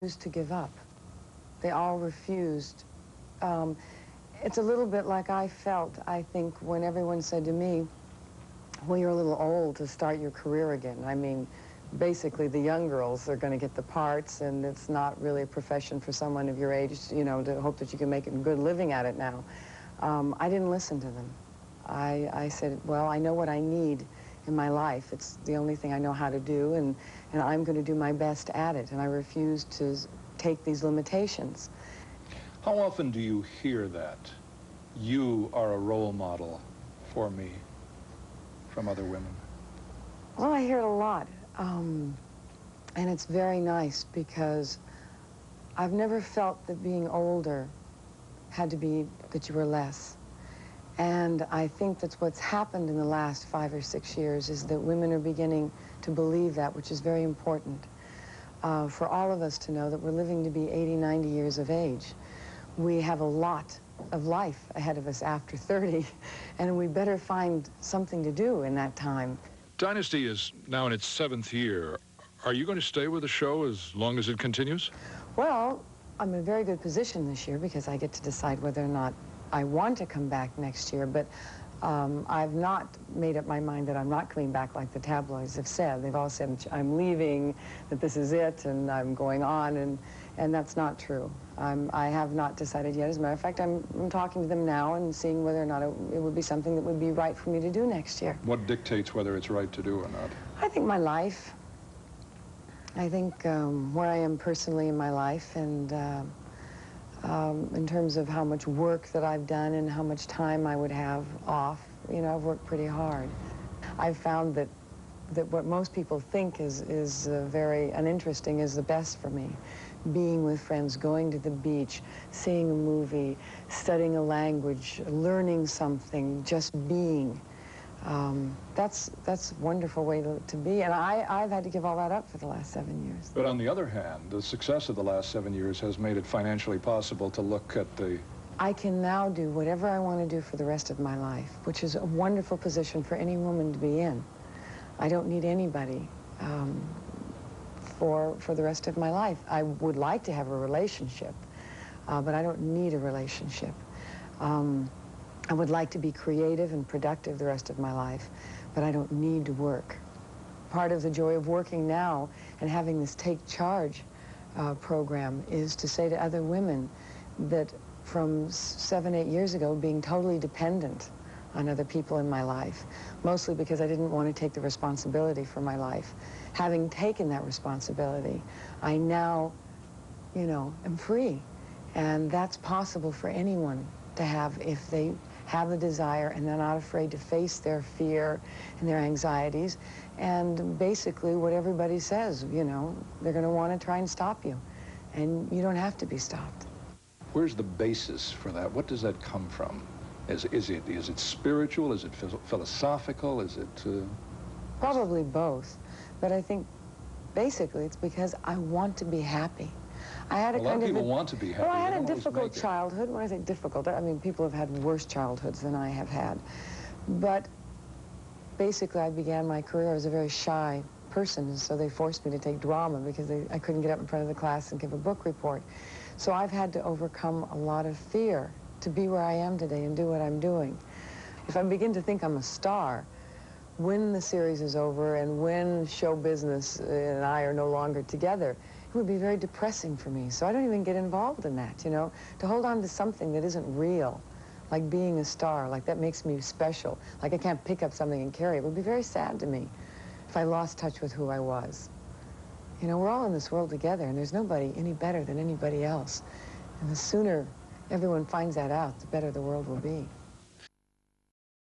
refused to give up. They all refused. It's a little bit like I felt, I think, when everyone said to me, well, you're a little old to start your career again. I mean, basically, the young girls are going to get the parts, and it's not really a profession for someone of your age, you know, to hope that you can make a good living at it now. I didn't listen to them. I said, well, I know what I need in my life. It's the only thing I know how to do, and I'm going to do my best at it, and I refuse to take these limitations. How often do you hear that? You are a role model for me from other women? Well, I hear it a lot, and it's very nice because I've never felt that being older had to be that you were less. And I think that's what's happened in the last 5 or 6 years is that women are beginning to believe that, which is very important for all of us to know that we're living to be 80, 90 years of age. We have a lot of life ahead of us after 30, and we better find something to do in that time. Dynasty is now in its 7th year. Are you going to stay with the show as long as it continues? Well, I'm in a very good position this year because I get to decide whether or not I want to come back next year, but I've not made up my mind that I'm not coming back like the tabloids have said. They've all said I'm leaving, that this is it, and I'm going on, and that's not true. I have not decided yet. As a matter of fact, I'm talking to them now and seeing whether or not it would be something that would be right for me to do next year. What dictates whether it's right to do or not? I think my life. I think where I am personally in my life, and in terms of how much work that I've done and how much time I would have off, you know, I've worked pretty hard. I've found that what most people think is very uninteresting is the best for me. Being with friends, going to the beach, seeing a movie, studying a language, learning something, just being. That's a wonderful way to be, and I've had to give all that up for the last 7 years. But on the other hand, the success of the last 7 years has made it financially possible to look at the... I can now do whatever I want to do for the rest of my life, which is a wonderful position for any woman to be in. I don't need anybody for the rest of my life. I would like to have a relationship, but I don't need a relationship. I would like to be creative and productive the rest of my life, but I don't need to work. Part of the joy of working now and having this Take Charge program is to say to other women that from 7, 8 years ago, being totally dependent on other people in my life, mostly because I didn't want to take the responsibility for my life. Having taken that responsibility, I now, you know, am free. And that's possible for anyone to have if they have the desire and they're not afraid to face their fear and their anxieties. And basically what everybody says, you know, they're going to want to try and stop you. And you don't have to be stopped. Where's the basis for that? What does that come from? Is it spiritual? Is it philosophical? Is it... Probably both. But I think basically it's because I want to be happy. I had a lot of people want to be happy. Well, I had a difficult childhood. When I say difficult, I mean people have had worse childhoods than I have had. But basically I began my career, I was a very shy person, so they forced me to take drama because I couldn't get up in front of the class and give a book report. So I've had to overcome a lot of fear to be where I am today and do what I'm doing. If I begin to think I'm a star, when the series is over and when show business and I are no longer together, it would be very depressing for me. So I don't even get involved in that, you know. To hold on to something that isn't real, like being a star, like that makes me special, like I can't pick up something and carry it, would be very sad to me if I lost touch with who I was. You know, we're all in this world together, and there's nobody any better than anybody else. And the sooner everyone finds that out, the better the world will be.